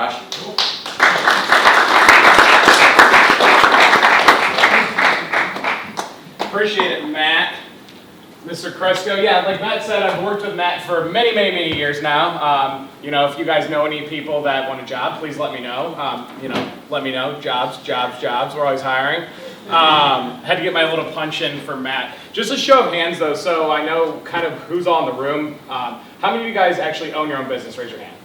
Josh. Cool. Appreciate it, Matt. Mr. Kresko, yeah, like Matt said, I've worked with Matt for many, many, many years now. If you guys know any people that want a job, please let me know. Let me know. Jobs. We're always hiring. Had to get my little punch in for Matt. Just a show of hands, though, so I know kind of who's all in the room. How many of you guys actually own your own business? Raise your hand.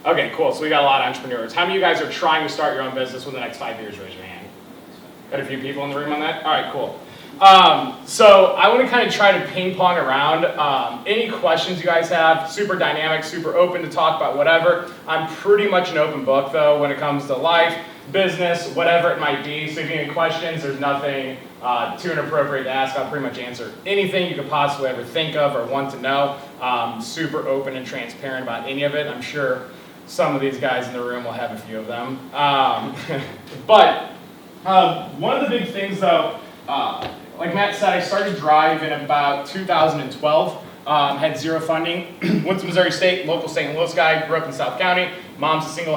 Okay, cool. So we got a lot of entrepreneurs. How many of you guys are trying to start your own business within the next 5 years? Raise your hand. Got a few people in the room on that? All right, cool. So I want to kind of try to ping pong around. Any questions you guys have, super dynamic, super open to talk about whatever. I'm pretty much an open book though when it comes to life, business, whatever it might be. So if you have any questions, there's nothing too inappropriate to ask. I'll pretty much answer anything you could possibly ever think of or want to know. Super open and transparent about any of it. I'm sure some of these guys in the room will have a few of them. But one of the big things though, like Matt said, I started Drive in about 2012, had zero funding, went to Missouri State, local St. Louis guy, grew up in South County. Mom's a single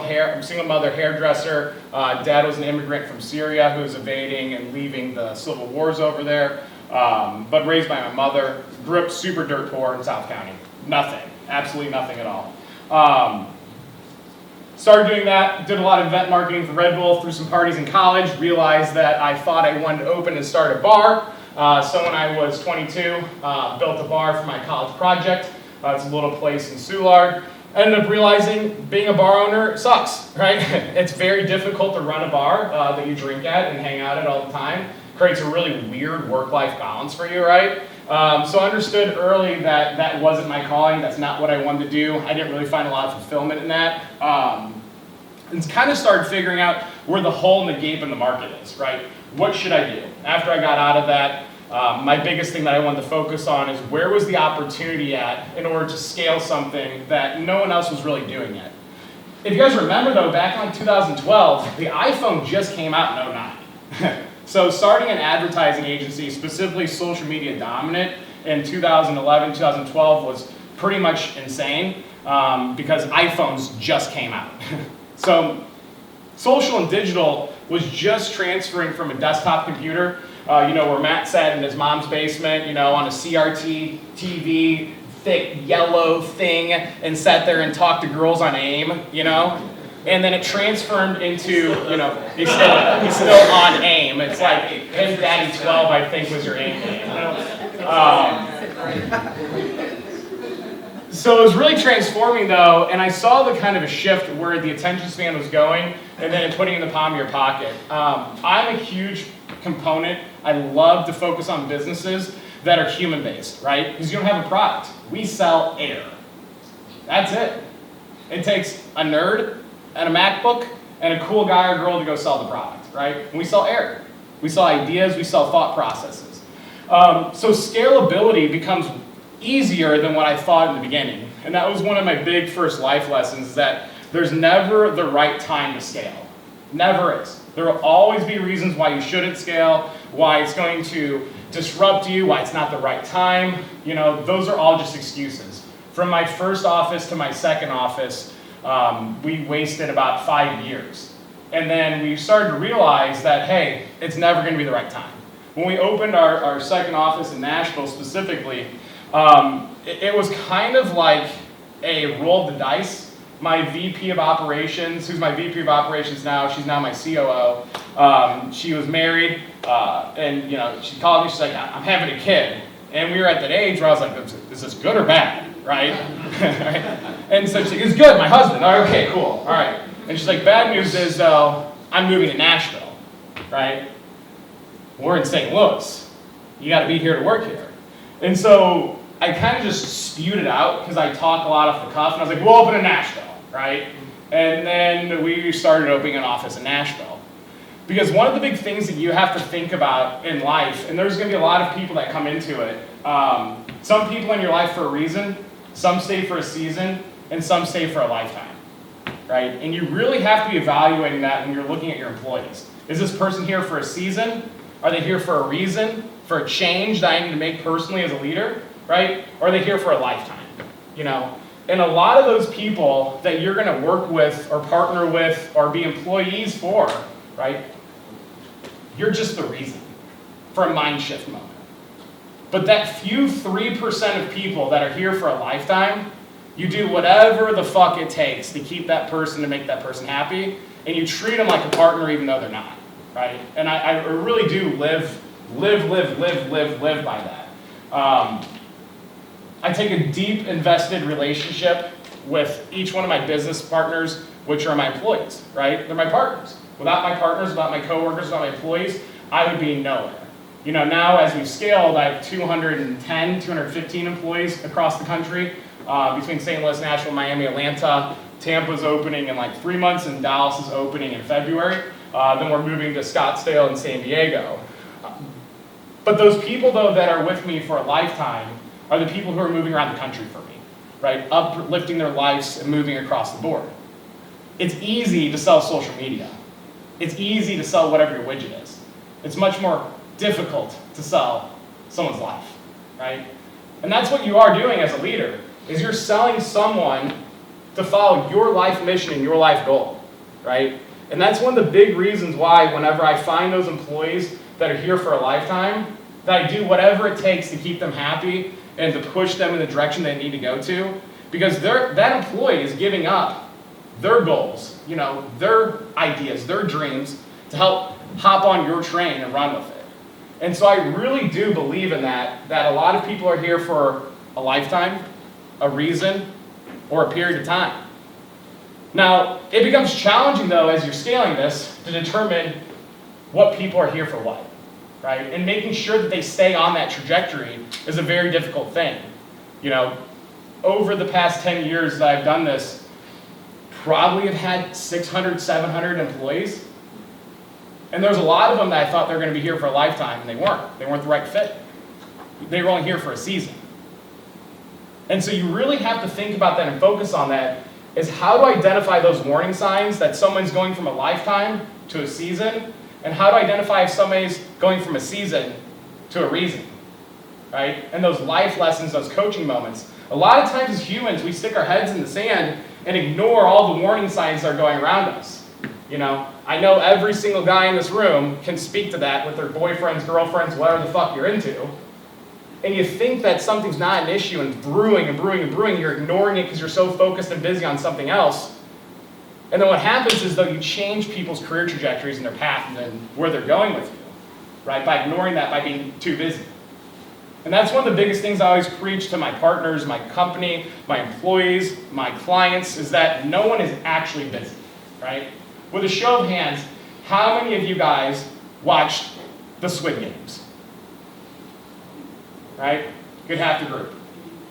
mother hairdresser. Dad was an immigrant from Syria who was evading and leaving the civil wars over there, but raised by my mother. Grew up super dirt poor in South County. Nothing, absolutely nothing at all. Started doing that, did a lot of event marketing for Red Bull, threw some parties in college, realized that I thought I wanted to open and start a bar. So when I was 22, built a bar for my college project. It's a little place in Soulard. Ended up realizing being a bar owner sucks, right? It's very difficult to run a bar that you drink at and hang out at all the time. Creates a really weird work-life balance for you, right? So I understood early that that wasn't my calling. That's not what I wanted to do. I didn't really find a lot of fulfillment in that. And kind of started figuring out where the hole in the gap in the market is, right? What should I do? After I got out of that, my biggest thing that I wanted to focus on is where was the opportunity at in order to scale something that no one else was really doing yet. If you guys remember though, back in 2012, the iPhone just came out in 2009. So starting an advertising agency, specifically social media dominant, in 2011, 2012 was pretty much insane because iPhones just came out. So social and digital was just transferring from a desktop computer, where Matt sat in his mom's basement, on a CRT TV, thick yellow thing, and sat there and talked to girls on AIM, And then it transformed into, he's still on AIM. It's like Pin Daddy 12, I think, was your AIM name. So it was really transforming though, and I saw the kind of a shift where the attention span was going, and then putting it in the palm of your pocket. I'm a huge component. I love to focus on businesses that are human-based, right? Because you don't have a product. We sell air. That's it. It takes a nerd and a MacBook and a cool guy or girl to go sell the product, right? And we sell air. We sell ideas. We sell thought processes. So scalability becomes easier than what I thought in the beginning. And that was one of my big first life lessons, is that there's never the right time to scale. Never is. There will always be reasons why you shouldn't scale, why it's going to disrupt you, why it's not the right time. Those are all just excuses. From my first office to my second office, we wasted about 5 years. And then we started to realize that, hey, it's never going to be the right time. When we opened our second office in Nashville specifically, it was kind of like a roll of the dice. My VP of operations, who's my VP of operations now, she's now my COO. She was married, and she called me. She's like, "I'm having a kid," and we were at that age where I was like, "Is this good or bad?" Right? And so she's like, "It's good. My husband." All right, okay, cool. All right. And she's like, "Bad news is though, I'm moving to Nashville, right? We're in St. Louis. You got to be here to work here." And so I kind of just spewed it out because I talk a lot off the cuff, and I was like, "We'll open in Nashville," right? And then we started opening an office in Nashville. Because one of the big things that you have to think about in life, and there's going to be a lot of people that come into it, some people in your life for a reason, some stay for a season, and some stay for a lifetime, right? And you really have to be evaluating that when you're looking at your employees. Is this person here for a season? Are they here for a reason, for a change that I need to make personally as a leader, right? Or are they here for a lifetime? And a lot of those people that you're going to work with or partner with or be employees for, right, you're just the reason for a mind shift moment. But that few 3% of people that are here for a lifetime, you do whatever the fuck it takes to keep that person, to make that person happy, and you treat them like a partner even though they're not, right? And I really do live by that. I take a deep invested relationship with each one of my business partners, which are my employees, right? They're my partners. Without my partners, without my coworkers, without my employees, I would be nowhere. You know, now as we've scaled, I have 210, 215 employees across the country, between St. Louis, Nashville, Miami, Atlanta. Tampa's opening in like 3 months, and Dallas is opening in February. Then we're moving to Scottsdale and San Diego. But those people, though, that are with me for a lifetime are the people who are moving around the country for me, right? Uplifting their lives and moving across the board. It's easy to sell social media. It's easy to sell whatever your widget is. It's much more difficult to sell someone's life, right? And that's what you are doing as a leader, is you're selling someone to follow your life mission and your life goal, right? And that's one of the big reasons why whenever I find those employees that are here for a lifetime, that I do whatever it takes to keep them happy and to push them in the direction they need to go to, because that employee is giving up their goals, you know, their ideas, their dreams, to help hop on your train and run with it. And so I really do believe in that a lot of people are here for a lifetime, a reason, or a period of time. Now, it becomes challenging, though, as you're scaling this, to determine what people are here for what, right? And making sure that they stay on that trajectory is a very difficult thing. You know, over the past 10 years that I've done this, probably have had 600, 700 employees. And there's a lot of them that I thought they were going to be here for a lifetime, and they weren't. They weren't the right fit. They were only here for a season. And so you really have to think about that and focus on that, is how to identify those warning signs that someone's going from a lifetime to a season, and how to identify if somebody's going from a season to a reason, right? And those life lessons, those coaching moments. A lot of times as humans, we stick our heads in the sand and ignore all the warning signs that are going around us. You know, I know every single guy in this room can speak to that with their boyfriends, girlfriends, whatever the fuck you're into. And you think that something's not an issue and brewing and brewing and brewing, you're ignoring it because you're so focused and busy on something else. And then what happens is, though, you change people's career trajectories and their path and then where they're going with you, right? By ignoring that, by being too busy. And that's one of the biggest things I always preach to my partners, my company, my employees, my clients, is that no one is actually busy, right? With a show of hands, how many of you guys watched the Squid Games? Right? Good half the group.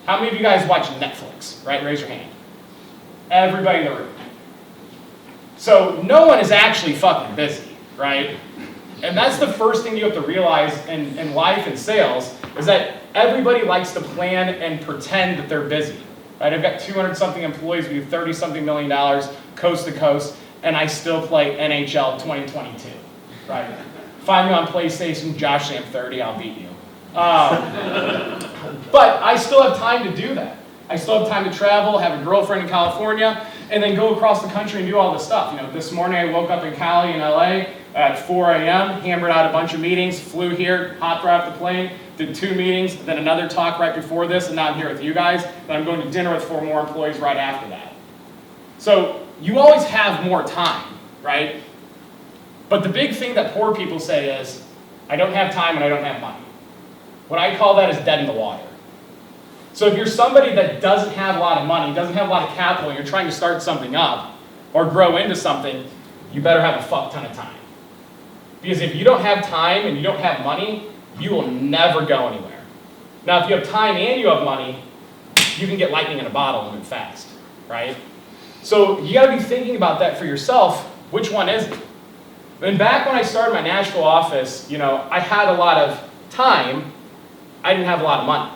How many of you guys watch Netflix? Right? Raise your hand. Everybody in the room. So no one is actually fucking busy, right? And that's the first thing you have to realize in life and sales, is that everybody likes to plan and pretend that they're busy. Right? I've got 200-something employees, we do $30-something million coast to coast, and I still play NHL 2022. Right? Find me on PlayStation, Josh Sam 30, I'll beat you. But I still have time to do that. I still have time to travel, have a girlfriend in California, and then go across the country and do all this stuff. You know, this morning I woke up in Cali in LA at 4 a.m., hammered out a bunch of meetings, flew here, hopped right off the plane, did 2 meetings, then another talk right before this, and now I'm here with you guys, and I'm going to dinner with 4 more employees right after that. So you always have more time, right? But the big thing that poor people say is, I don't have time and I don't have money. What I call that is dead in the water. So if you're somebody that doesn't have a lot of money, doesn't have a lot of capital, and you're trying to start something up or grow into something, you better have a fuck ton of time. Because if you don't have time and you don't have money, you will never go anywhere. Now, if you have time and you have money, you can get lightning in a bottle and move fast, right? So you gotta be thinking about that for yourself. Which one is it? And back when I started my Nashville office, you know, I had a lot of time. I didn't have a lot of money.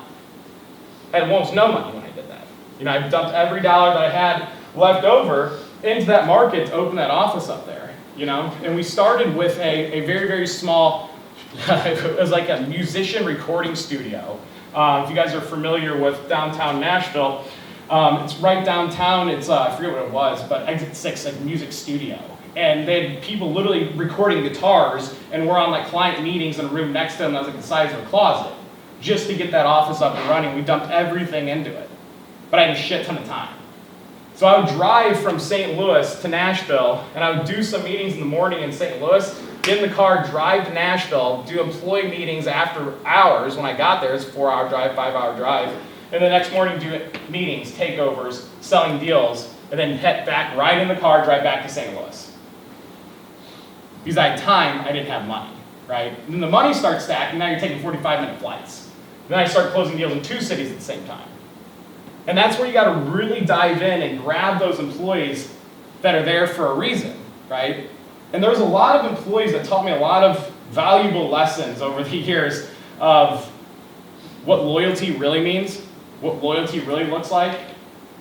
I had almost no money when I did that. You know, I dumped every dollar that I had left over into that market to open that office up there, you know? And we started with a very, very small, it was like a musician recording studio. If you guys are familiar with downtown Nashville, It's right downtown. It's, I forget what it was, but Exit 6, like music studio. And they had people literally recording guitars, and we're on like client meetings in a room next to them that was like the size of a closet. Just to get that office up and running, we dumped everything into it. But I had a shit ton of time. So I would drive from St. Louis to Nashville, and I would do some meetings in the morning in St. Louis, get in the car, drive to Nashville, do employee meetings after hours. When I got there, it's a 4-hour drive, 5-hour drive. And the next morning, do meetings, takeovers, selling deals, and then head back, ride in the car, drive back to St. Louis. Because I had time, I didn't have money, right? And then the money starts stacking, now you're taking 45-minute flights. Then I start closing deals in 2 cities at the same time. And that's where you got to really dive in and grab those employees that are there for a reason, right? And there's a lot of employees that taught me a lot of valuable lessons over the years of what loyalty really means, what loyalty really looks like.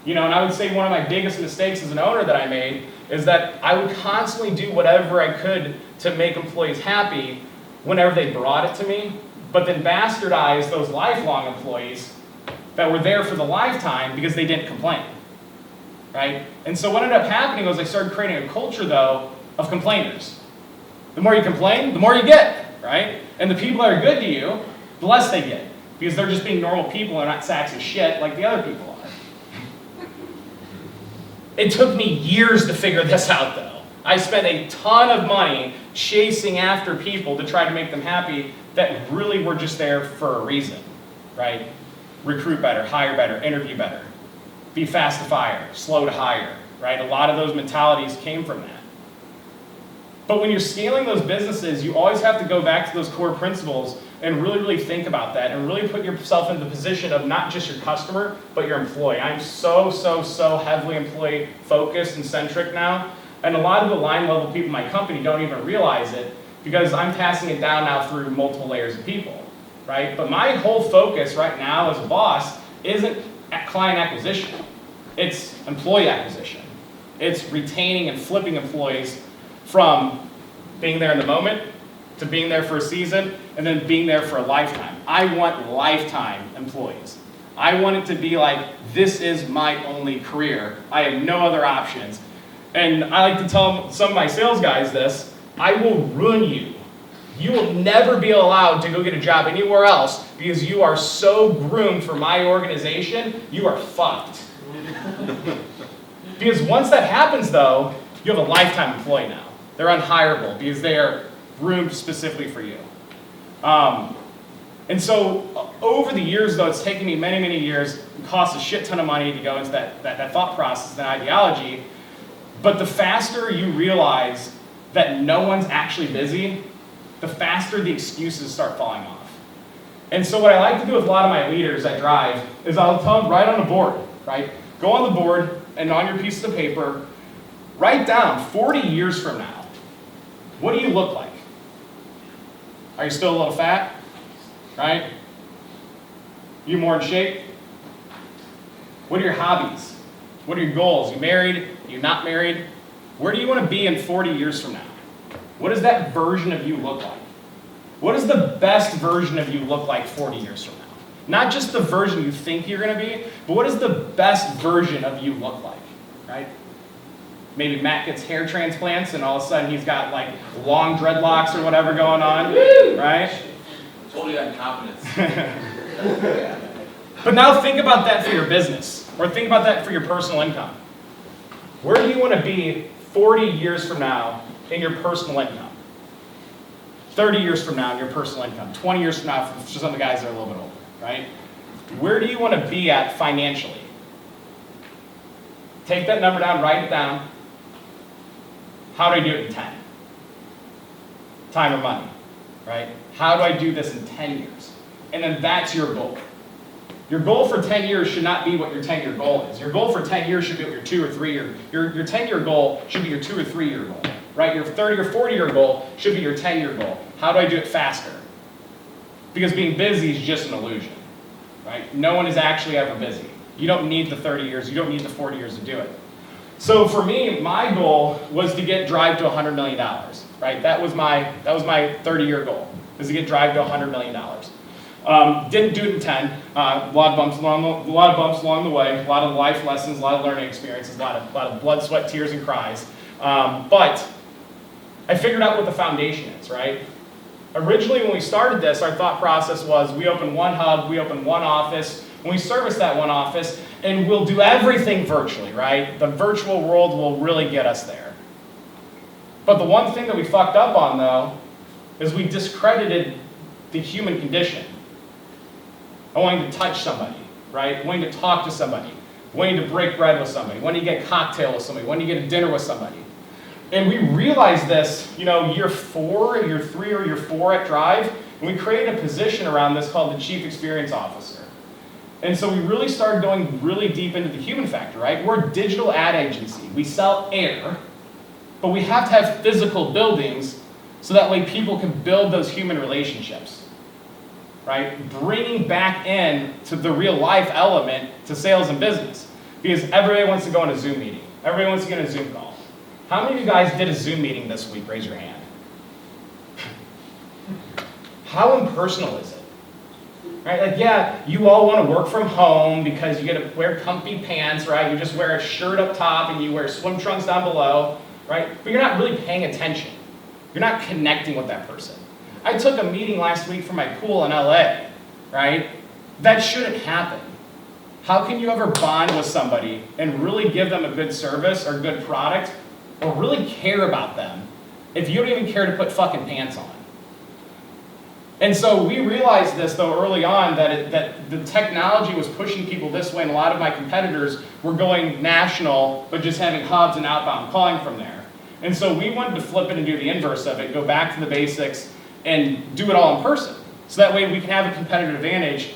You know, and I would say one of my biggest mistakes as an owner that I made is that I would constantly do whatever I could to make employees happy whenever they brought it to me, but then bastardize those lifelong employees that were there for the lifetime because they didn't complain, right? And so what ended up happening was I started creating a culture, though, of complainers. The more you complain, the more you get, right? And the people that are good to you, the less they get, because they're just being normal people and not sacks of shit like the other people are. It took me years to figure this out, though. I spent a ton of money chasing after people to try to make them happy that really were just there for a reason, right? Recruit better, hire better, interview better, be fast to fire, slow to hire, right? A lot of those mentalities came from that. But when you're scaling those businesses, you always have to go back to those core principles and really, really think about that and really put yourself in the position of not just your customer, but your employee. I'm so heavily employee focused and centric now. And a lot of the line level people in my company don't even realize it because I'm passing it down now through multiple layers of people. Right? But my whole focus right now as a boss isn't client acquisition. It's employee acquisition. It's retaining and flipping employees from being there in the moment to being there for a season and then being there for a lifetime. I want lifetime employees. I want it to be like, this is my only career. I have no other options. And I like to tell some of my sales guys this, I will ruin you. You will never be allowed to go get a job anywhere else because you are so groomed for my organization, you are fucked. Because once that happens, though, you have a lifetime employee now. They're unhireable because they are groomed specifically for you. And so over the years, though, it's taken me many years, it costs a shit ton of money to go into that thought process and ideology. But the faster you realize that no one's actually busy, the faster the excuses start falling off. And so what I like to do with a lot of my leaders I drive is I'll tell them, write on a board, right? Go on the board and on your pieces of paper, write down 40 years from now, what do you look like? Are you still a little fat, right? You more in shape? What are your hobbies? What are your goals? You married? Are you not married? Where do you want to be in 40 years from now? What does that version of you look like? What does the best version of you look like 40 years from now? Not just the version you think you're going to be, but what does the best version of you look like, right? Maybe Matt gets hair transplants and all of a sudden he's got like long dreadlocks or whatever going on, right? Totally got confidence. But now think about that for your business, or think about that for your personal income. Where do you want to be 40 years from now in your personal income? 30 years from now in your personal income, 20 years from now for some of the guys that are a little bit older, right? Where do you want to be at financially? Take that number down, write it down. How do I do it in 10? Time or money, right? How do I do this in 10 years? And then that's your goal. Your goal for 10 years should not be what your 10-year goal is. Your goal for 10 years should be what your 2 or 3 year, your 10-year goal should be your 2 or 3 year goal, right? Your 30 or 40-year goal should be your 10-year goal. How do I do it faster? Because being busy is just an illusion, right? No one is actually ever busy. You don't need the 30 years, you don't need the 40 years to do it. So for me, my goal was to get Drive to $100 million, right? That was my 30-year goal, was to get Drive to $100 million. Didn't do it in 10. A lot of bumps along the way, a lot of life lessons, a lot of learning experiences, a lot of blood, sweat, tears, and cries. But I figured out what the foundation is, right? Originally, when we started this, our thought process was we open one hub, we open one office, and we service that one office, and we'll do everything virtually, right? The virtual world will really get us there. But the one thing that we fucked up on, though, is we discredited the human condition. Wanting to touch somebody, right? Wanting to talk to somebody, wanting to break bread with somebody, wanting to get a cocktail with somebody, wanting to get a dinner with somebody. And we realized this, year 4, year 3, or year 4 at Drive, and we created a position around this called the Chief Experience Officer. And so we really started going really deep into the human factor, right? We're a digital ad agency. We sell air, but we have to have physical buildings so that way people can build those human relationships, right? Bringing back in to the real life element to sales and business. Because everybody wants to go on a Zoom meeting. Everybody wants to get a Zoom call. How many of you guys did a Zoom meeting this week? Raise your hand. How impersonal is it? Right? Like, yeah, you all want to work from home because you get to wear comfy pants, right? You just wear a shirt up top and you wear swim trunks down below, right? But you're not really paying attention. You're not connecting with that person. I took a meeting last week for my pool in LA, right? That shouldn't happen. How can you ever bond with somebody and really give them a good service or good product or really care about them if you don't even care to put fucking pants on? And so we realized this, though, early on, that the technology was pushing people this way, and a lot of my competitors were going national, but just having hubs and outbound calling from there. And so we wanted to flip it and do the inverse of it, go back to the basics, and do it all in person. So that way we can have a competitive advantage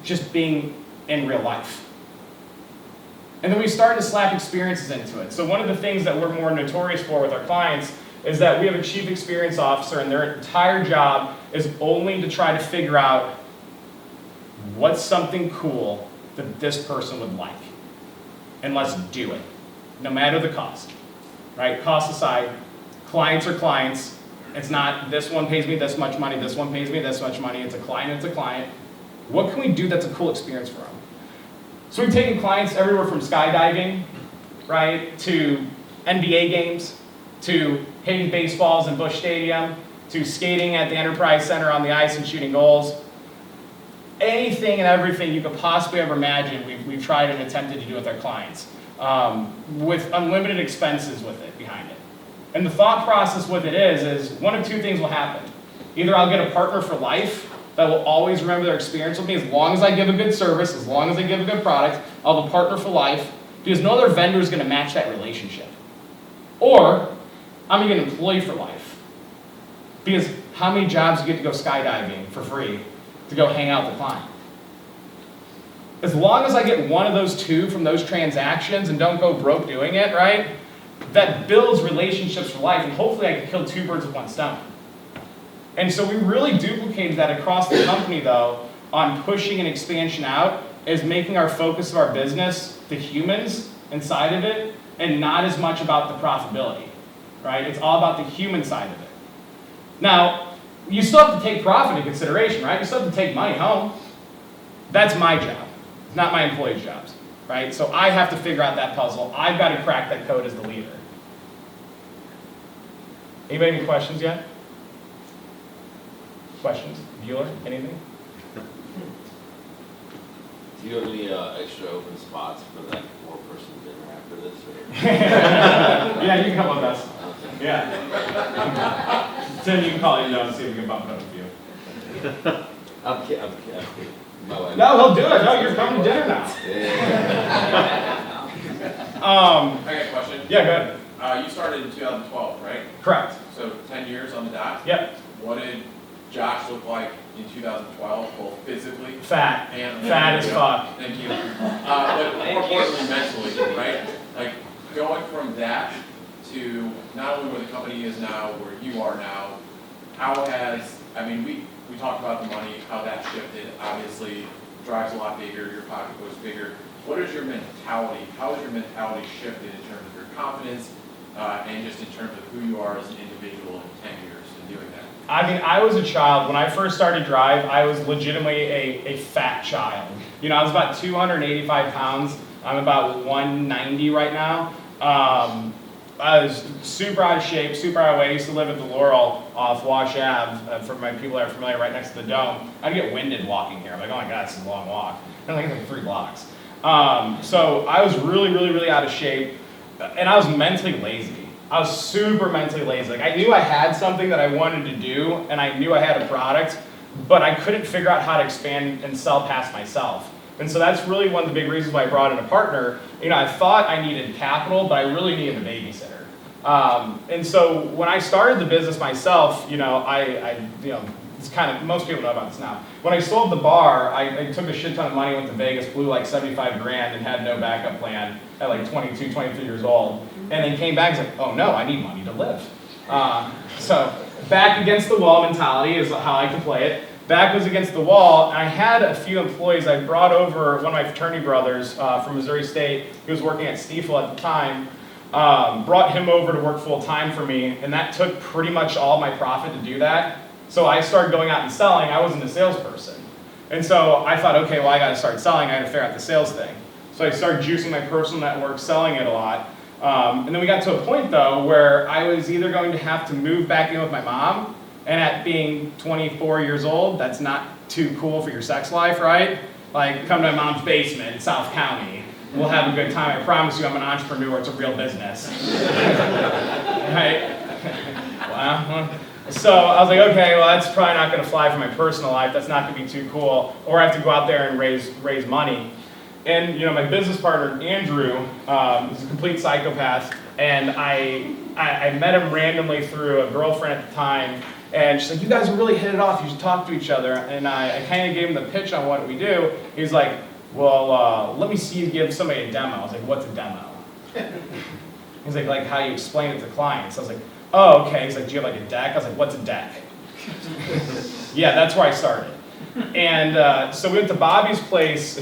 just being in real life. And then we started to slap experiences into it. So one of the things that we're more notorious for with our clients is that we have a chief experience officer, and their entire job is only to try to figure out what's something cool that this person would like. And let's do it, no matter the cost, right? Cost aside, clients are clients. It's not this one pays me this much money, this one pays me this much money. It's a client, it's a client. What can we do that's a cool experience for them? So we've taken clients everywhere from skydiving, right, to NBA games, to hitting baseballs in Busch Stadium, to skating at the Enterprise Center on the ice and shooting goals. Anything and everything you could possibly ever imagine, we've tried and attempted to do with our clients, with unlimited expenses with it behind it. And the thought process with it is one of two things will happen. Either I'll get a partner for life that will always remember their experience with me as long as I give a good service, as long as I give a good product. I'll have a partner for life because no other vendor is going to match that relationship. Or I'm going to get an employee for life because how many jobs do you get to go skydiving for free to go hang out with the client? As long as I get one of those two from those transactions and don't go broke doing it, right, that builds relationships for life, and hopefully I can kill two birds with one stone. And so we really duplicated that across the company, though, on pushing an expansion out, is making our focus of our business the humans inside of it, and not as much about the profitability, right? It's all about the human side of it. Now, you still have to take profit into consideration, right? You still have to take money home. That's my job, not my employees' jobs, right? So I have to figure out that puzzle. I've got to crack that code as the leader. Anybody have any questions yet? Questions? Bueller? Anything? Do you have any extra open spots for that 4-person dinner after this? Or? Yeah, you can come with us. Okay. Yeah. Tim, you can call you and see if we can bump it up with you. I'm kidding. My wife. No, he'll do it. No, you're coming to dinner now. Yeah. I got a question. Yeah, go ahead. You started in 2012, right? Correct. So 10 years on the dot. Yep. What did Josh look like in 2012, both physically Fat. and Fat as fuck. Thank you. But more importantly, mentally, right? Like going from that to not only where the company is now, where you are now, how has, I mean, we talked about the money, how that shifted. Obviously, Drive's a lot bigger, your pocket was bigger. What is your mentality? How has your mentality shifted in terms of your confidence and just in terms of who you are as an individual in 10 years in doing that? I mean, I was a child. When I first started Drive, I was legitimately a fat child. You know, I was about 285 pounds. I'm about 190 right now. I was super out of shape, super out of weight. I used to live at the Laurel off Wash Ave. For my people that are familiar, right next to the Dome. I'd get winded walking here. I'm like, oh my God, it's a long walk. And I think it's like 3 blocks. So I was really out of shape. And I was mentally lazy. I was super mentally lazy. Like, I knew I had something that I wanted to do, and I knew I had a product, but I couldn't figure out how to expand and sell past myself. And so that's really one of the big reasons why I brought in a partner. You know, I thought I needed capital, but I really needed a babysitter. And so when I started the business myself, you know, it's kind of, most people know about this now. When I sold the bar, I took a shit ton of money, went to Vegas, blew like 75 grand and had no backup plan at like 22, 23 years old. And then came back and was like, oh no, I need money to live. So back against the wall mentality is how I like to play it. Back was against the wall, and I had a few employees. I brought over one of my fraternity brothers from Missouri State. He was working at Stiefel at the time. Brought him over to work full time for me, and that took pretty much all my profit to do that. So I started going out and selling. I wasn't a salesperson. And so I thought, okay, well, I got to start selling. I got to figure out the sales thing. So I started juicing my personal network, selling it a lot. And then we got to a point, though, where I was either going to have to move back in with my mom, and at being 24 years old, that's not too cool for your sex life, right? Like, come to my mom's basement in South County. We'll have a good time. I promise you I'm an entrepreneur. It's a real business. Right? Wow. So I was like, okay, well, that's probably not going to fly for my personal life. That's not going to be too cool. Or I have to go out there and raise money. And, you know, my business partner, Andrew, is a complete psychopath. And I met him randomly through a girlfriend at the time. And she's like, you guys really hit it off. You should talk to each other. And I kind of gave him the pitch on what we do. He's like, well, let me see you give somebody a demo. I was like, what's a demo? He's like how you explain it to clients. I was like, oh, okay. He's like, do you have like a deck? I was like, what's a deck? Yeah, that's where I started. And so we went to Bobby's place.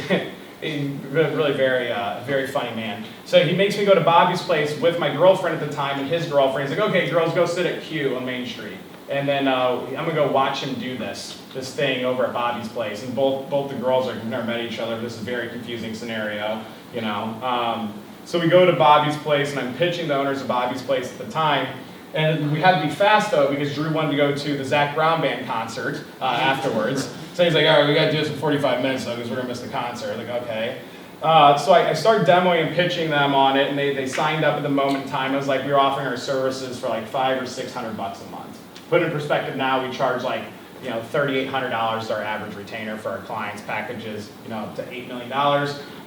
Really very funny man. So he makes me go to Bobby's place with my girlfriend at the time and his girlfriend. He's like, okay, girls, go sit at Q on Main Street. And then I'm gonna go watch him do this thing over at Bobby's place. And both the girls have never met each other. This is a very confusing scenario, you know. So we go to Bobby's place, and I'm pitching the owners of Bobby's place at the time. And we had to be fast though, because Drew wanted to go to the Zach Brown Band concert afterwards. So he's like, all right, we gotta do this in 45 minutes though, because we're gonna miss the concert. I'm like, okay. So I started demoing and pitching them on it, and they signed up at the moment in time. It was like we were offering our services for like $500 or $600 a month. Put in perspective now, we charge like, you know, $3,800 is our average retainer for our clients. Packages, you know, up to $8 million,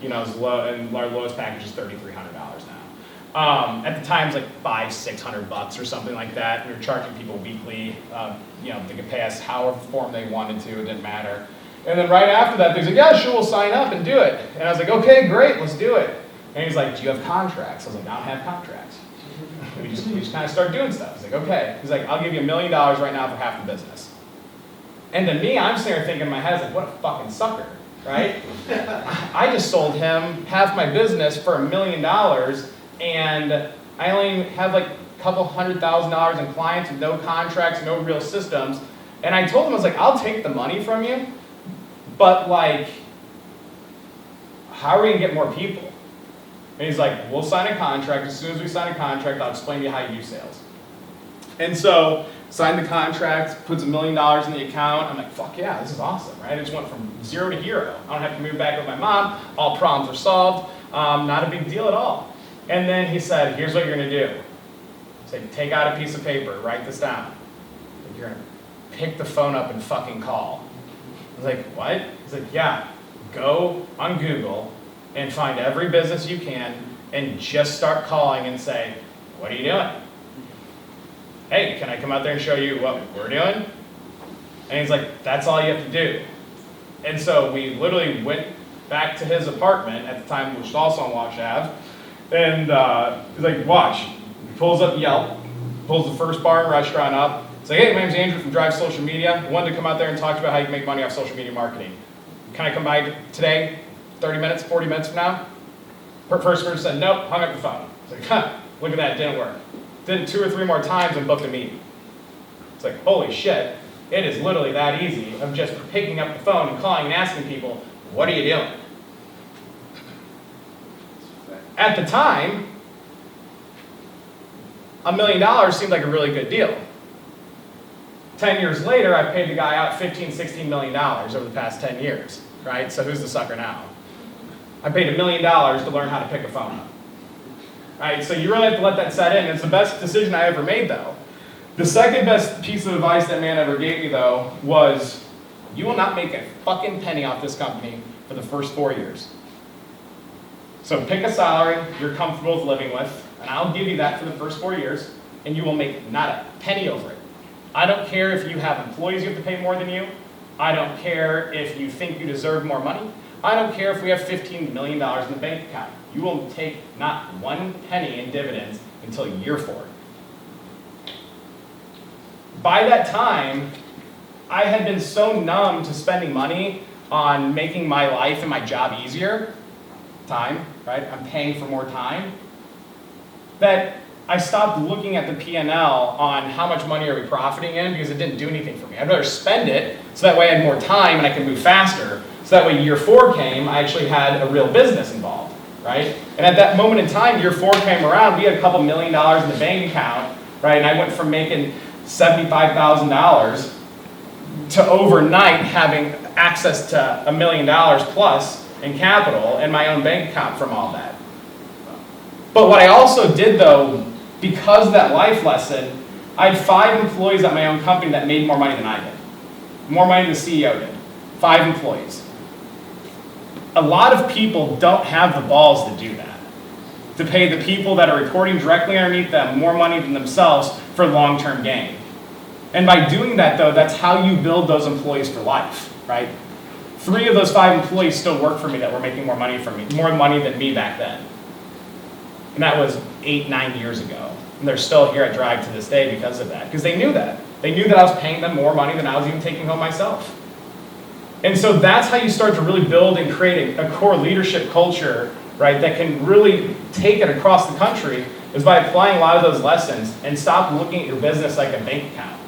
you know, is low, and our lowest package is $3,300 now. At the time, it's like $500-600 or something like that. We were charging people weekly. You know, they could pay us however form they wanted to. It didn't matter. And then right after that, they're like, yeah, sure, we'll sign up and do it. And I was like, okay, great, let's do it. And he's like, do you have contracts? I was like, I don't have contracts. We just kind of start doing stuff. He's like, okay. He's like, I'll give you $1 million right now for half the business. And to me, I'm sitting there thinking in my head, like, what a fucking sucker, right? I just sold him half my business for $1 million, and I only have like a couple $100,000 in clients with no contracts, no real systems. And I told him, I was like, I'll take the money from you, but like, how are we gonna get more people? And he's like, we'll sign a contract. As soon as we sign a contract, I'll explain to you how you do sales. And so, signed the contract, puts $1 million in the account. I'm like, fuck yeah, this is awesome, right? I just went from 0 to hero. I don't have to move back with my mom. All problems are solved. Not a big deal at all. And then he said, here's what you're gonna do. He said, take out a piece of paper, write this down. You're gonna pick the phone up and fucking call. I was like, what? He's like, yeah, go on Google and find every business you can and just start calling and say, what are you doing? Hey, can I come out there and show you what we're doing? And he's like, that's all you have to do. And so we literally went back to his apartment at the time, which was also on Wash Ave, and he's like, watch. He pulls up Yelp, pulls the first bar and restaurant up. He's like, hey, my name's Andrew from Drive Social Media. I wanted to come out there and talk about how you can make money off social media marketing. Can I come by today, 30 minutes, 40 minutes from now? First person said, nope, hung up the phone. It's like, huh, look at that, didn't work. Did it 2 or 3 more times and booked a meeting. It's like, holy shit, it is literally that easy of just picking up the phone and calling and asking people, what are you doing? At the time, $1 million seemed like a really good deal. 10 years later, I paid the guy out $15, $16 million over the past 10 years, right? So who's the sucker now? I paid $1 million to learn how to pick a phone up. Right? So you really have to let that set in. It's the best decision I ever made, though. The second best piece of advice that man ever gave me, though, was you will not make a fucking penny off this company for the first 4 years. So pick a salary you're comfortable with living with, and I'll give you that for the first 4 years, and you will make not a penny over it. I don't care if you have employees you have to pay more than you. I don't care if you think you deserve more money. I don't care if we have $15 million in the bank account. You will take not 1 penny in dividends until year 4. By that time, I had been so numb to spending money on making my life and my job easier, time, right? I'm paying for more time, that I stopped looking at the P&L on how much money are we profiting in because it didn't do anything for me. I'd rather spend it so that way I had more time and I could move faster. So that way year 4 came, I actually had a real business involved, right? And at that moment in time, year 4 came around, we had a couple $1 million in the bank account, right? And I went from making $75,000 to overnight having access to $1 million plus in capital in my own bank account from all that. But what I also did, though, because of that life lesson, I had 5 employees at my own company that made more money than I did. More money than the CEO did. 5 employees. A lot of people don't have the balls to do that. To pay the people that are reporting directly underneath them more money than themselves for long-term gain. And by doing that, though, that's how you build those employees for life, right? 3 of those 5 employees still work for me that were making more money from me, more money than me back then. And that was 8, 9 years ago. And they're still here at Drive to this day because of that. Because they knew that. They knew that I was paying them more money than I was even taking home myself. And so that's how you start to really build and create a core leadership culture, right, that can really take it across the country, is by applying a lot of those lessons and stop looking at your business like a bank account.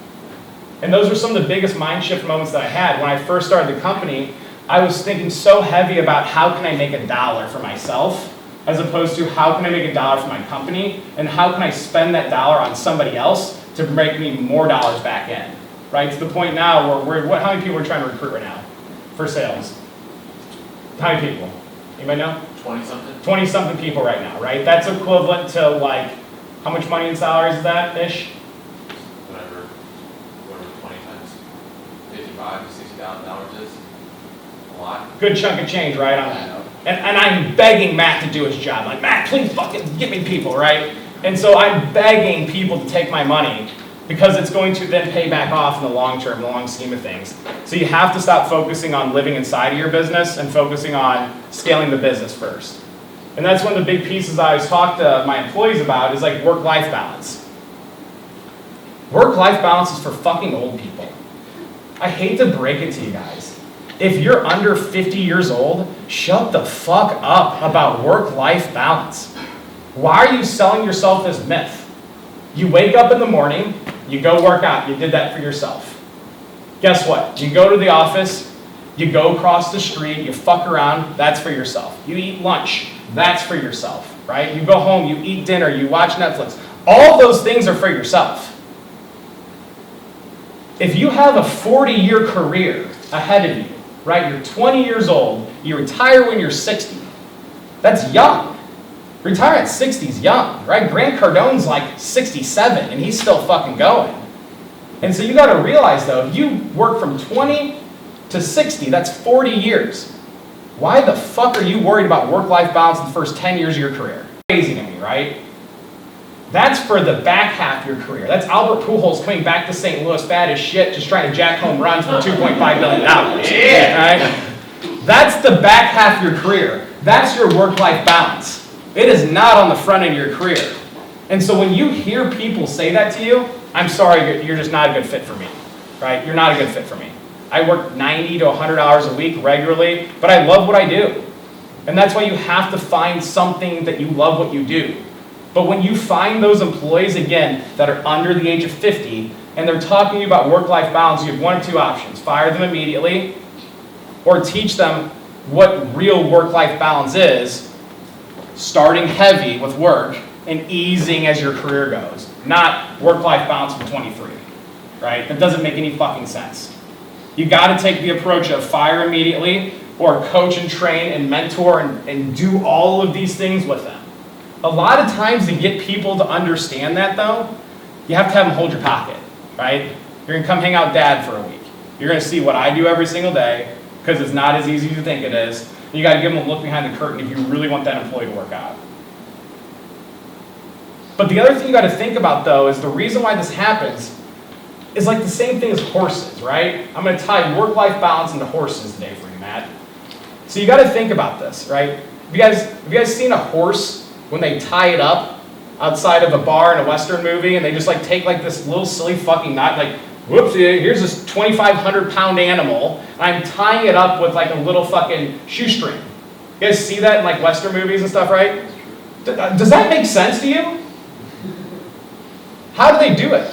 And those were some of the biggest mind shift moments that I had. When I first started the company, I was thinking so heavy about how can I make $1 for myself, as opposed to how can I make $1 for my company, and how can I spend that dollar on somebody else to make me more dollars back in, right? To the point now where how many people are trying to recruit right now for sales? How many people? Anybody know? 20-something. 20-something people right now, right? That's equivalent to like, how much money in salaries is that, ish? Whatever 20 times $55,000 to $60,000 is. A lot. Good chunk of change, right, on that note. And I'm begging Matt to do his job. Like, Matt, please fucking give me people, right? And so I'm begging people to take my money because it's going to then pay back off in the long term, the long scheme of things. So you have to stop focusing on living inside of your business and focusing on scaling the business first. And that's one of the big pieces I always talk to my employees about is like work-life balance. Work-life balance is for fucking old people. I hate to break it to you guys. If you're under 50 years old, shut the fuck up about work-life balance. Why are you selling yourself this myth? You wake up in the morning, you go work out, you did that for yourself. Guess what? You go to the office, you go across the street, you fuck around, that's for yourself. You eat lunch, that's for yourself, right? You go home, you eat dinner, you watch Netflix. All those things are for yourself. If you have a 40-year career ahead of you, right? You're 20 years old, you retire when you're 60. That's young. Retire at 60 is young, right? Grant Cardone's like 67 and he's still fucking going. And so you gotta realize though, if you work from 20 to 60, that's 40 years. Why the fuck are you worried about work-life balance in the first 10 years of your career? Crazy to me, right? That's for the back half of your career. That's Albert Pujols coming back to St. Louis bad as shit, just trying to jack home runs for $2.5 billion. Right? That's the back half of your career. That's your work-life balance. It is not on the front end of your career. And so when you hear people say that to you, I'm sorry, you're just not a good fit for me. Right? You're not a good fit for me. I work 90 to 100 hours a week regularly, but I love what I do. And that's why you have to find something that you love what you do. But when you find those employees, again, that are under the age of 50, and they're talking to you about work-life balance, you have one or two options. Fire them immediately, or teach them what real work-life balance is, starting heavy with work and easing as your career goes. Not work-life balance for 23, right? That doesn't make any fucking sense. You gotta take the approach of fire immediately, or coach and train and mentor and do all of these things with them. A lot of times to get people to understand that though, you have to have them hold your pocket, right? You're gonna come hang out with dad for a week. You're gonna see what I do every single day, because it's not as easy as you think it is. You gotta give them a look behind the curtain if you really want that employee to work out. But the other thing you gotta think about though is the reason why this happens is like the same thing as horses, right? I'm gonna tie work-life balance into horses today for you, Matt. So you gotta think about this, right? Have you guys seen a horse when they tie it up outside of a bar in a Western movie and they just like take like this little silly fucking knot, like, whoops, here's this 2,500 pound animal, and I'm tying it up with like a little fucking shoestring. You guys see that in like Western movies and stuff, right? Does that make sense to you? How do they do it?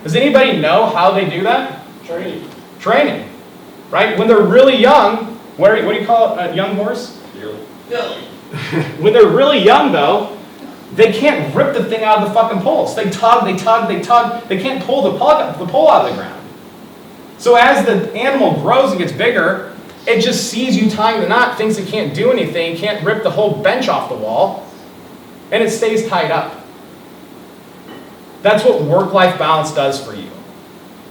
Does anybody know how they do that? Training, right? When they're really young, what do you call it, a young horse? Filly. When they're really young though, they can't rip the thing out of the fucking poles. They tug. They can't pull the pole out of the ground. So as the animal grows and gets bigger, it just sees you tying the knot, thinks it can't do anything, can't rip the whole bench off the wall, and it stays tied up. That's what work-life balance does for you.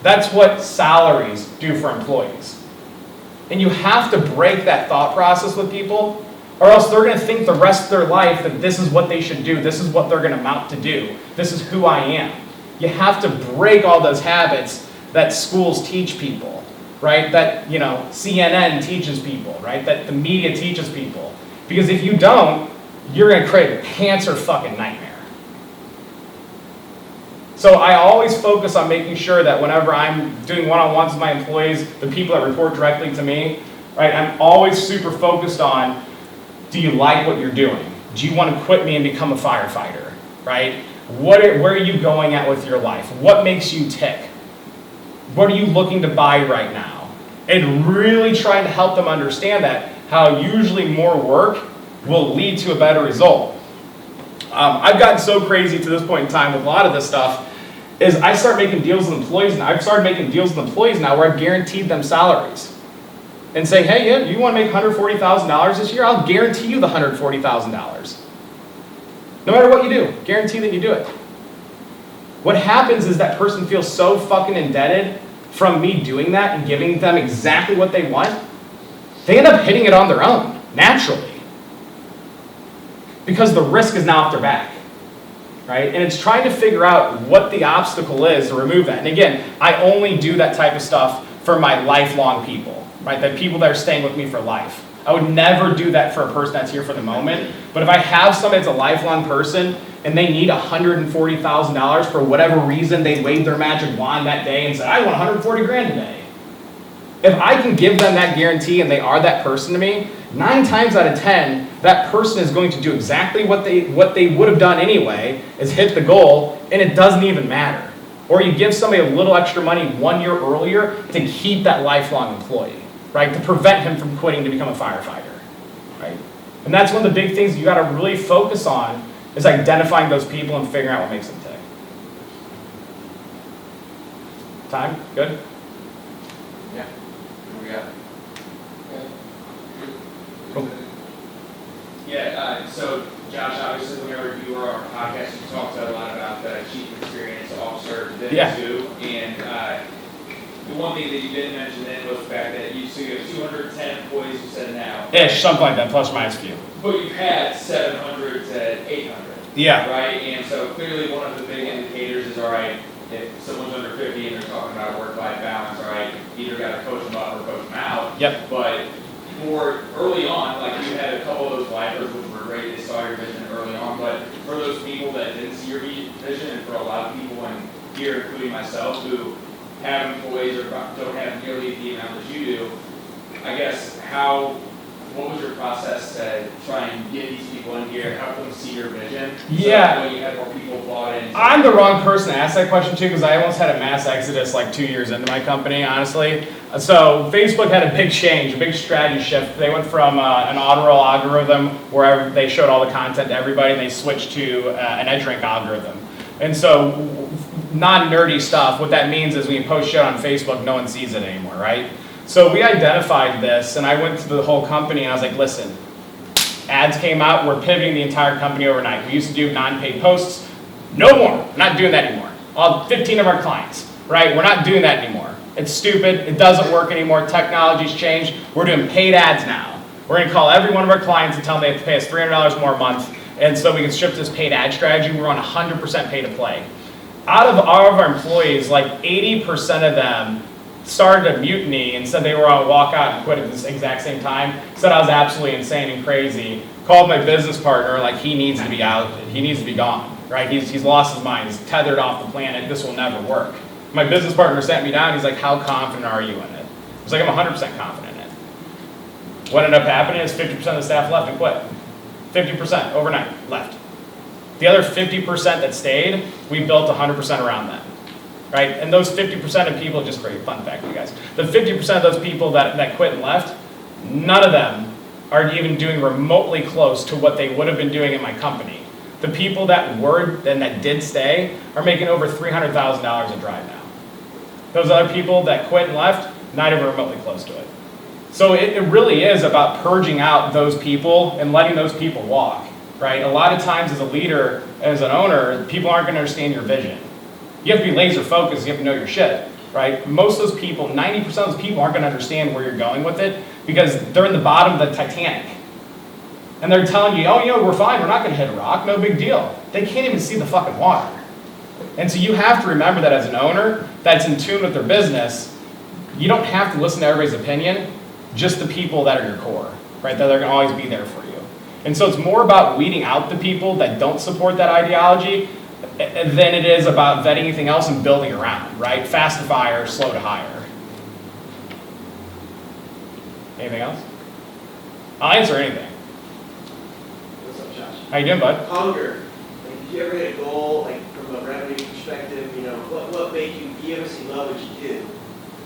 That's what salaries do for employees. And you have to break that thought process with people, or else they're going to think the rest of their life that this is what they should do, this is what they're going to mount to do, this is who I am. You have to break all those habits that schools teach people, right? That, CNN teaches people, right? That the media teaches people. Because if you don't, you're going to create a cancer fucking nightmare. So I always focus on making sure that whenever I'm doing one-on-ones with my employees, the people that report directly to me, right, I'm always super focused on, do you like what you're doing? Do you want to quit me and become a firefighter, right? Where are you going at with your life? What makes you tick? What are you looking to buy right now? And really trying to help them understand that, how usually more work will lead to a better result. I've gotten so crazy to this point in time with a lot of this stuff, is I start making deals with employees, and I've started making deals with employees now where I've guaranteed them salaries. And say, hey, yeah, you want to make $140,000 this year? I'll guarantee you the $140,000. No matter what you do, guarantee that you do it. What happens is that person feels so fucking indebted from me doing that and giving them exactly what they want, they end up hitting it on their own, naturally. Because the risk is now off their back. Right? And it's trying to figure out what the obstacle is to remove that. And again, I only do that type of stuff for my lifelong people, right? The people that are staying with me for life. I would never do that for a person that's here for the moment. But if I have somebody that's a lifelong person and they need $140,000 for whatever reason, they waved their magic wand that day and said, I want 140 grand today. If I can give them that guarantee and they are that person to me, 9 times out of 10, that person is going to do exactly what they would have done anyway, is hit the goal, and it doesn't even matter. Or you give somebody a little extra money 1 year earlier to keep that lifelong employee, right? To prevent him from quitting to become a firefighter, right? And that's one of the big things you got to really focus on, is identifying those people and figuring out what makes them tick. Time? Good? Yeah. We got it. Cool. Yeah, so Josh, obviously whenever you were on our podcast, you talked a lot about the chief experience officer then too. And the one thing that you didn't mention then was the fact that you have 210 employees, you said now. Ish, something like that, plus or minus a few. But you've had 700 to 800. Yeah. Right? And so clearly one of the big indicators is, all right, if someone's under 50 and they're talking about work-life balance, all right, either got to coach them up or coach them out. Yep. But more early on, like you had a couple of those lifers which were great, they saw your vision early on, but for those people that didn't see your vision, and for a lot of people in here, including myself, who have employees or don't have nearly the amount that you do, I guess how what was your process to try and get these people in here, help them see your vision? Yeah. So that way you had more people bought in. I'm the wrong person to ask that question to because I almost had a mass exodus like 2 years into my company, honestly. So Facebook had a big change, a big strategy shift. They went from an auto algorithm where they showed all the content to everybody, and they switched to an edge rank algorithm. And so non-nerdy stuff, what that means is when you post shit on Facebook, no one sees it anymore, right? So we identified this, and I went to the whole company, and I was like, listen, ads came out, we're pivoting the entire company overnight. We used to do non-paid posts. No more. We're not doing that anymore. All 15 of our clients, right? We're not doing that anymore. It's stupid. It doesn't work anymore. Technology's changed. We're doing paid ads now. We're going to call every one of our clients and tell them they have to pay us $300 more a month, and so we can strip this paid ad strategy. We're on 100% pay to play. Out of all of our employees, like 80% of them started a mutiny and said they were on walkout and quit at this exact same time. Said I was absolutely insane and crazy. Called my business partner, like he needs to be out. He needs to be gone, right? He's lost his mind. He's tethered off the planet. This will never work. My business partner sat me down. He's like, how confident are you in it? I was like, I'm 100% confident in it. What ended up happening is 50% of the staff left and quit. 50% overnight left. The other 50% that stayed, we built 100% around them. Right? And those 50% of people, just for a fun fact, you guys, the 50% of those people that quit and left, none of them are even doing remotely close to what they would have been doing in my company. The people that were and that did stay are making over $300,000 a drive now. Those other people that quit and left, not even remotely close to it. So it really is about purging out those people and letting those people walk, right? A lot of times as a leader, as an owner, people aren't going to understand your vision. You have to be laser focused, you have to know your shit, right? Most of those people, 90% of those people aren't going to understand where you're going with it because they're in the bottom of the Titanic. And they're telling you, oh, we're fine, we're not going to hit a rock, no big deal. They can't even see the fucking water. And so you have to remember that as an owner that's in tune with their business, you don't have to listen to everybody's opinion, just the people that are your core, right? That are going to always be there for you. And so it's more about weeding out the people that don't support that ideology than it is about vetting anything else and building around, right? Fast to fire, slow to hire. Anything else? I'll answer anything. What's up, Josh? How you doing, bud? Hunger. Like, did you ever hit a goal, like from a revenue perspective? You know, what made you obviously love what you do,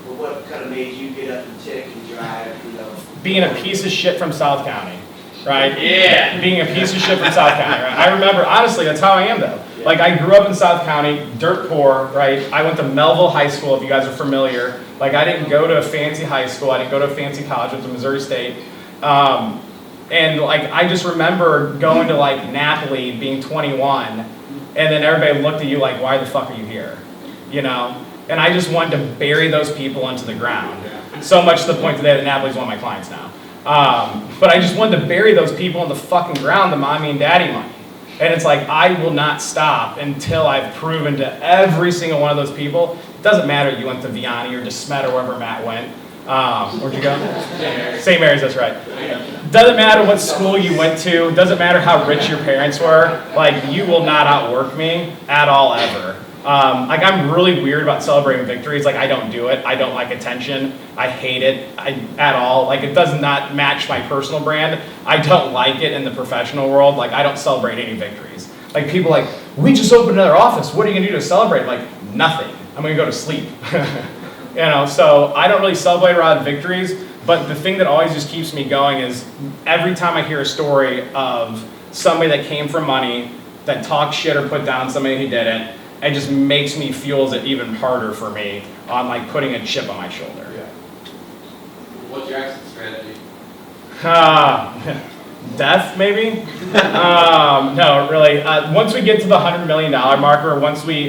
but what kind of made you get up and tick and drive? You know, Being a piece of shit from South County, right? Yeah. Being a piece of shit from South County, right? I remember, honestly, that's how I am though. Like I grew up in South County, dirt poor, right? I went to Melville High School, if you guys are familiar. Like I didn't go to a fancy high school, I didn't go to a fancy college, I went to Missouri State. And like I just remember going to like Napoli, being 21, and then everybody looked at you like, why the fuck are you here? You know? And I just wanted to bury those people into the ground. So much to the point today that Napoli's one of my clients now. But I just wanted to bury those people in the fucking ground, the mommy and daddy money. And it's like, I will not stop until I've proven to every single one of those people, it doesn't matter if you went to Vianney or DeSmet or wherever Matt went. Where'd you go? St. Mary's, that's right. Doesn't matter what school you went to, doesn't matter how rich your parents were, like you will not outwork me at all ever. Like I'm really weird about celebrating victories. Like I don't do it. I don't like attention. I hate it at all. Like it does not match my personal brand. I don't like it in the professional world. Like I don't celebrate any victories. Like people like, we just opened another office. What are you gonna do to celebrate? Like nothing. I'm gonna go to sleep. You know, so I don't really celebrate a lot of victories. But the thing that always just keeps me going is every time I hear a story of somebody that came from money, that talked shit or put down somebody who didn't, it just makes me fuels it even harder for me on like putting a chip on my shoulder. Yeah. What's your exit strategy? Death, maybe? No, really. Once we get to the $100 million marker,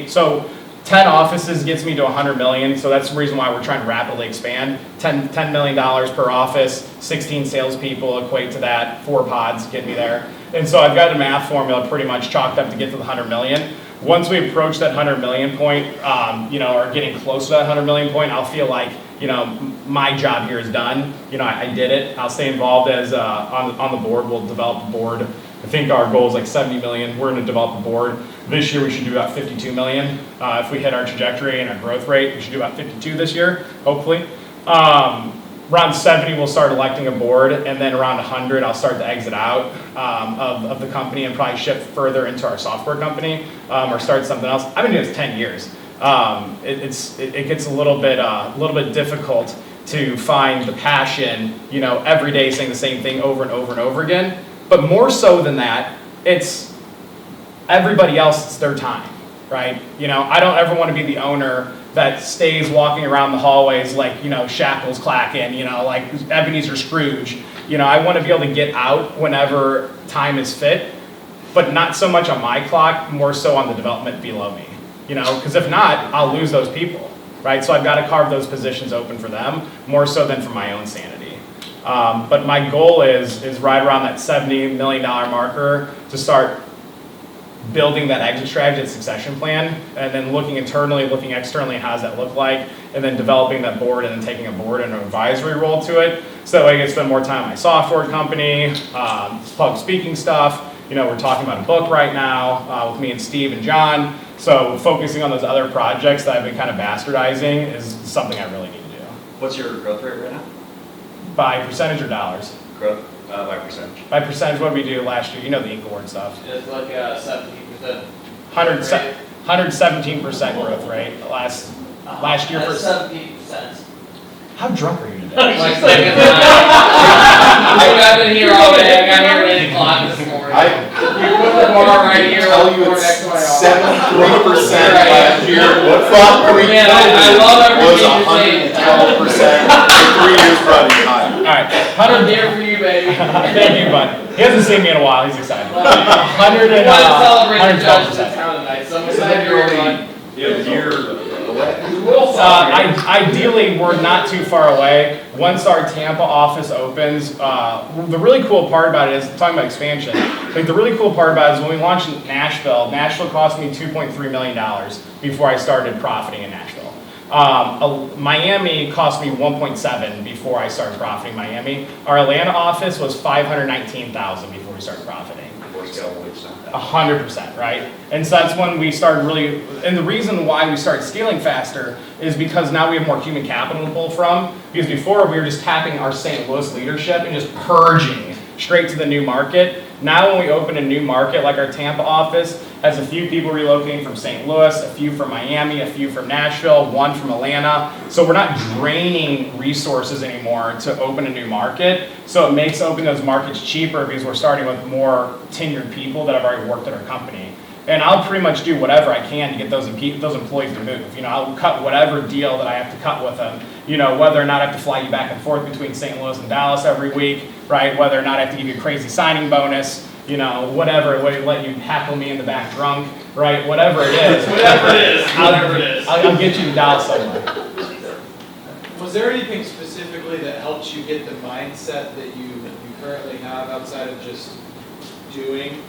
so 10 offices gets me to 100 million, so that's the reason why we're trying to rapidly expand. $10 million per office, 16 salespeople equate to that, 4 pods get me there. And so I've got a math formula pretty much chalked up to get to the 100 million. Once we approach that 100 million point, or getting close to that 100 million point, I'll feel like, my job here is done. I did it. I'll stay involved as on the board. We'll develop a board. I think our goal is like 70 million. We're going to develop a board. This year we should do about 52 million. If we hit our trajectory and our growth rate, we should do about 52 this year, hopefully. around 70, we'll start electing a board, and then around 100, I'll start to exit out of the company and probably shift further into our software company or start something else. I've been doing this 10 years. It gets a little bit difficult to find the passion, every day saying the same thing over and over and over again. But more so than that, it's everybody else, it's their time, right? I don't ever want to be the owner that stays walking around the hallways like, shackles clacking, like Ebenezer Scrooge. I want to be able to get out whenever time is fit, but not so much on my clock, more so on the development below me. Because if not, I'll lose those people, right? So I've got to carve those positions open for them, more so than for my own sanity. But my goal is right around that $70 million marker to start building that exit strategy and succession plan, and then looking internally, looking externally, how does that look like, and then developing that board and then taking a board and an advisory role to it. So I can spend more time on my software company, public speaking stuff. We're talking about a book right now with me and Steve and John. So focusing on those other projects that I've been kind of bastardizing is something I really need to do. What's your growth rate right now? By percentage or dollars? Growth by percentage. By percentage, what did we do last year? The Inc. Award stuff. It's like 17%. 117% growth rate last year. That's 17%. How drunk are you today? I've been here all day, I got here at 8 o'clock this morning. You put the bar right here. Tell you right it's next to my office. 73% last year. What fuck? Man, I love Was everything you're saying. 112% for 3 years running high. All right, I'm here for you, baby. Thank you, bud. He hasn't seen me in a while. He's excited. We want to celebrate the judges in 112%. town tonight, so I'm excited you're on. Ideally, we're not too far away. Once our Tampa office opens, the really cool part about it is, talking about expansion, the really cool part about it is when we launched in Nashville cost me $2.3 million before I started profiting in Nashville. Miami cost me 1.7 before I started profiting Miami. Our Atlanta office was $519,000 before we started profiting. 100%, right? And so that's when we started really, and the reason why we started scaling faster is because now we have more human capital to pull from, because before we were just tapping our St. Louis leadership and just purging straight to the new market. Now when we open a new market, like our Tampa office, has a few people relocating from St. Louis, a few from Miami, a few from Nashville, one from Atlanta. So we're not draining resources anymore to open a new market. So it makes opening those markets cheaper because we're starting with more tenured people that have already worked at our company. And I'll pretty much do whatever I can to get those employees to move. I'll cut whatever deal that I have to cut with them. Whether or not I have to fly you back and forth between St. Louis and Dallas every week, right? Whether or not I have to give you a crazy signing bonus, whatever, let you hackle me in the back drunk, right? Whatever it is. I'll get you to Dallas somewhere. Was there anything specifically that helps you get the mindset that you currently have outside of just doing?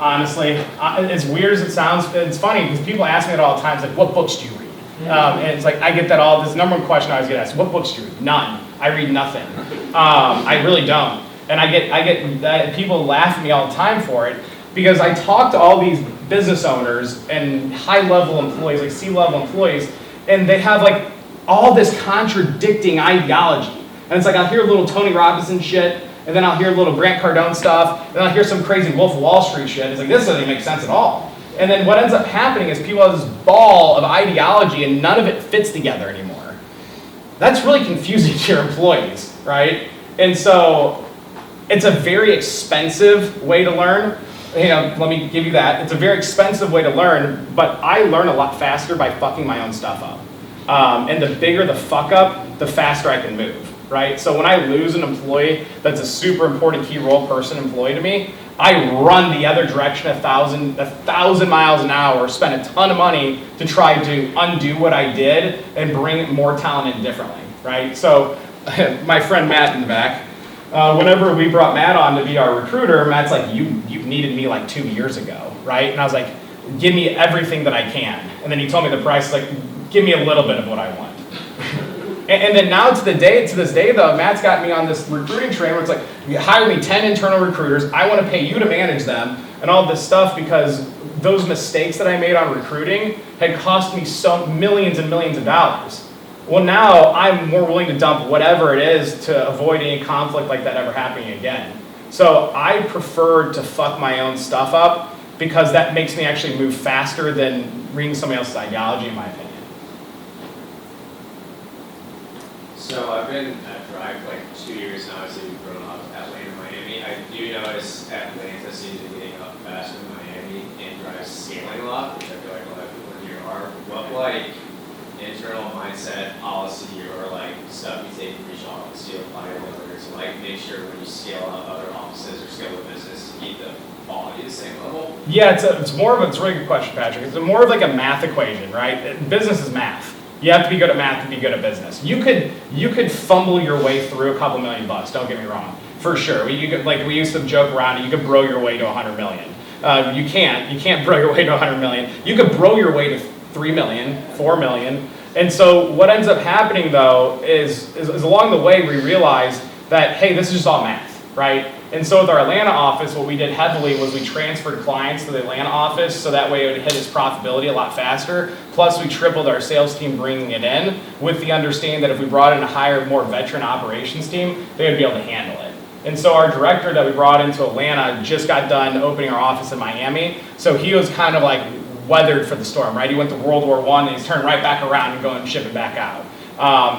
Honestly. As weird as it sounds, it's funny because people ask me that all the time. It's like, what books do you read? And it's like, I get that all, this is the number one question I always get asked, what books do you read? None. I read nothing. I really don't. And I get people laugh at me all the time for it because I talk to all these business owners and high-level employees, like C-level employees, and they have like all this contradicting ideology. And it's like, I'll hear a little Tony Robbins shit, and then I'll hear a little Grant Cardone stuff, and then I'll hear some crazy Wolf of Wall Street shit. It's like, this doesn't even make sense at all. And then what ends up happening is people have this ball of ideology and none of it fits together anymore. That's really confusing to your employees, right? And so it's a very expensive way to learn. Let me give you that. It's a very expensive way to learn, but I learn a lot faster by fucking my own stuff up. And the bigger the fuck up, the faster I can move. Right? So when I lose an employee that's a super important key role person employee to me, I run the other direction 1,000 miles an hour, spend a ton of money to try to undo what I did and bring more talent in differently, right? So my friend Matt in the back, whenever we brought Matt on to be our recruiter, Matt's like, you needed me like 2 years ago, right? And I was like, give me everything that I can. And then he told me the price, like, give me a little bit of what I want. And then now to this day though, Matt's got me on this recruiting train where it's like, you hire me 10 internal recruiters, I want to pay you to manage them, and all this stuff because those mistakes that I made on recruiting had cost me so millions and millions of dollars. Well, now I'm more willing to dump whatever it is to avoid any conflict like that ever happening again. So I prefer to fuck my own stuff up because that makes me actually move faster than reading somebody else's ideology, in my opinion. So I've been at Drive like 2 years now, so we've grown up Atlanta, Miami. I do notice Atlanta seems to be getting up faster than Miami and Drive's scaling a lot, which I feel like a lot of people here are. What like internal mindset, policy, or like stuff you take from each office you apply to others to like make sure when you scale out other offices or scale the business to keep the quality the same level? Yeah, it's a really good question, Patrick. It's more of like a math equation, right? Business is math. You have to be good at math to be good at business. You could fumble your way through a couple $1 million. Don't get me wrong, for sure. We used to joke around. You could bro your way to 100 million. You can't bro your way to 100 million. You could bro your way to 3 million, 4 million. And so what ends up happening though is along the way we realized that hey, this is just all math, right? And so with our Atlanta office, what we did heavily was we transferred clients to the Atlanta office so that way it would hit its profitability a lot faster. Plus we tripled our sales team bringing it in with the understanding that if we brought in a higher, more veteran operations team, they would be able to handle it. And so our director that we brought into Atlanta just got done opening our office in Miami. So he was kind of like weathered for the storm, right? He went to World War I and he's turned right back around and going and shipping back out.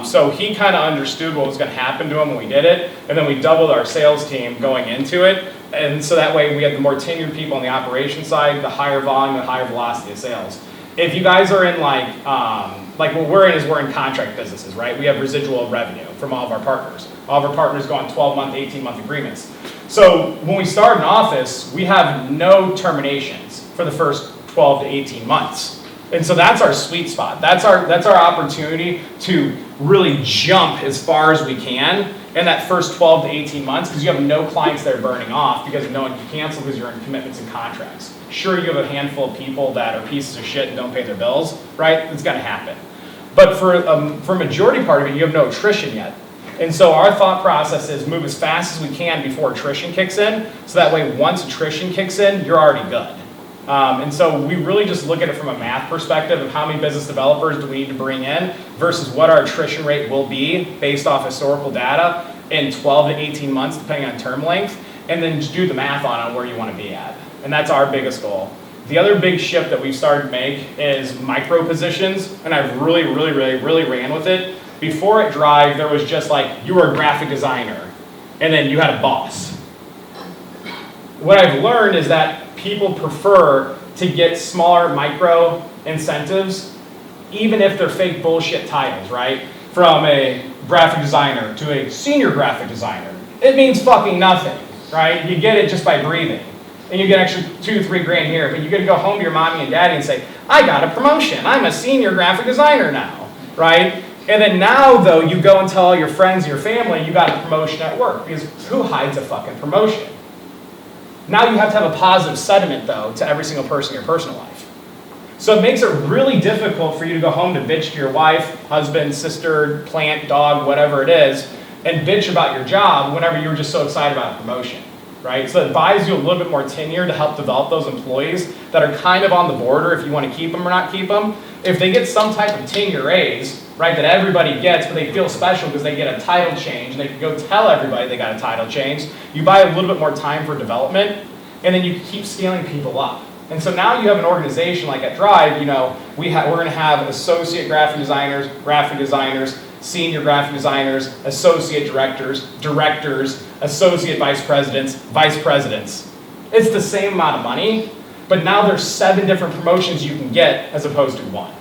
So he kind of understood what was going to happen to him when we did it, and then we doubled our sales team going into it, and so that way we had the more tenured people on the operations side, the higher volume, the higher velocity of sales. If you guys are in like what we're in contract businesses, right? We have residual revenue from all of our partners. All of our partners go on 12-month, 18-month agreements. So when we start an office, we have no terminations for the first 12 to 18 months. And so that's our sweet spot. That's our opportunity to really jump as far as we can in that first 12 to 18 months because you have no clients that are burning off because no one can cancel because you're in commitments and contracts. Sure, you have a handful of people that are pieces of shit and don't pay their bills, right? It's going to happen. But for a majority part of it, you have no attrition yet. And so our thought process is move as fast as we can before attrition kicks in. So that way, once attrition kicks in, you're already good. And so we really just look at it from a math perspective of how many business developers do we need to bring in versus what our attrition rate will be based off historical data in 12 to 18 months, depending on term length, and then just do the math on where you want to be at. And that's our biggest goal. The other big shift that we've started to make is micro positions, and I've really ran with it. Before at Drive, there was just like, you were a graphic designer, and then you had a boss. What I've learned is that people prefer to get smaller micro incentives, even if they're fake bullshit titles, right? From a graphic designer to a senior graphic designer. It means fucking nothing, right? You get it just by breathing. And you get an extra $2-3 grand here, but you get to go home to your mommy and daddy and say, I got a promotion. I'm a senior graphic designer now, right? And then now, though, you go and tell all your friends and your family you got a promotion at work, because who hides a fucking promotion? Now you have to have a positive sentiment, though, to every single person in your personal life. So it makes it really difficult for you to go home to bitch to your wife, husband, sister, plant, dog, whatever it is, and bitch about your job whenever you were just so excited about a promotion, right? So it buys you a little bit more tenure to help develop those employees that are kind of on the border if you want to keep them or not keep them. If they get some type of tenure raise, right, that everybody gets, but they feel special because they get a title change, and they can go tell everybody they got a title change, you buy a little bit more time for development, and then you keep scaling people up. And so now you have an organization like at Drive, you know, we're going to have associate graphic designers, senior graphic designers, associate directors, associate vice presidents. It's the same amount of money, but now there's 7 different promotions you can get as opposed to 1.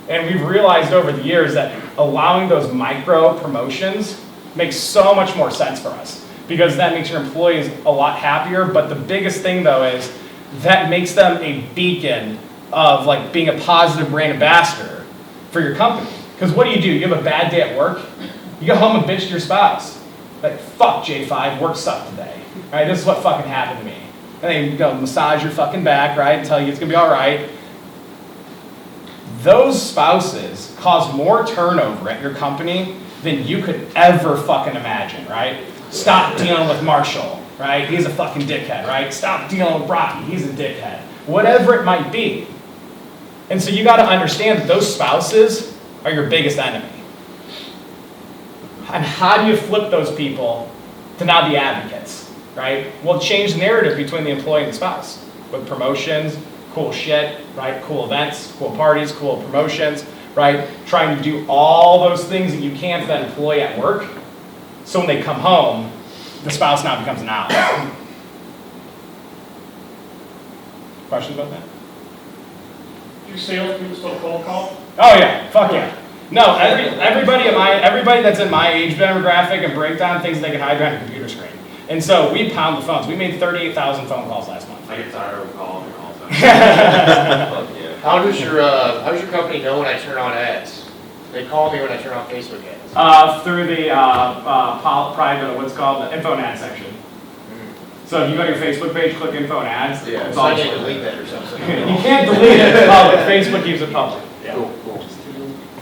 And we've realized over the years that allowing those micro promotions makes so much more sense for us because that makes your employees a lot happier. But the biggest thing, though, is that makes them a beacon of like being a positive brand ambassador for your company. Because what do? You have a bad day at work, you go home and bitch to your spouse. Like, fuck J5, work sucked today. All right, this is what fucking happened to me. And then you go massage your fucking back, right, and tell you it's gonna be all right. Those spouses cause more turnover at your company than you could ever fucking imagine, right? Stop dealing with Marshall, right? He's a fucking dickhead, right? Stop dealing with Rocky, he's a dickhead. Whatever it might be. And so you gotta understand that those spouses are your biggest enemy. And how do you flip those people to now be advocates, right? Well, change the narrative between the employee and the spouse with promotions, cool shit, right? Cool events, cool parties, cool promotions, right? Trying to do all those things that you can for that employee at work. So when they come home, the spouse now becomes an ally. Questions about that? Do salespeople still cold call? Oh yeah, fuck yeah. No, everybody that's in my age demographic and breakdown thinks they can hide behind a computer screen. And so we pound the phones. We made 38,000 phone calls last month. I get tired of calling and all that. Fuck yeah. How does your company know when I turn on ads? They call me when I turn on Facebook ads. Through the private, what's called the info and ad section. So if you go to your Facebook page, click info and ads. Yeah, it's so all I can't displayed. delete that or something. You can't delete it. It's public. Facebook keeps it public. Yeah. Cool.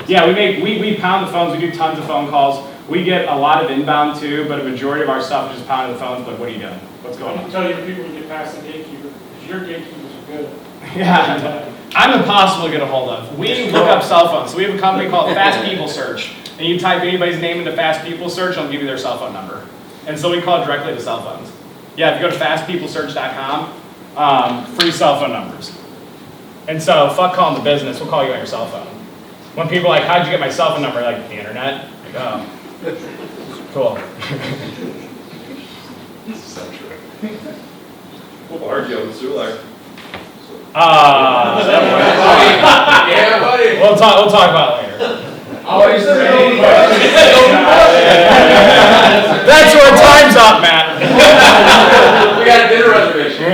Yeah, we pound the phones. We do tons of phone calls. We get a lot of inbound too, but a majority of our stuff is just pounding the phones. But what are you doing? What's I going can on? tell your people to get past the gatekeeper, because your gatekeepers are good. Yeah, I'm impossible to get a hold of. We look up cell phones. So we have a company called Fast People Search, and you type anybody's name into Fast People Search, and it'll give you their cell phone number. And so we call directly to cell phones. Yeah, if you go to fastpeoplesearch.com, free cell phone numbers. And so fuck calling the business. We'll call you on your cell phone. When people are like, how'd you get my cell phone number? Like, the internet. Like, oh, cool. We'll argue on the sewer. Yeah, buddy. We'll talk about it later. Always ready. That's where time's up, Matt. We got a dinner reservation.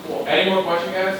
Well, any more questions, guys?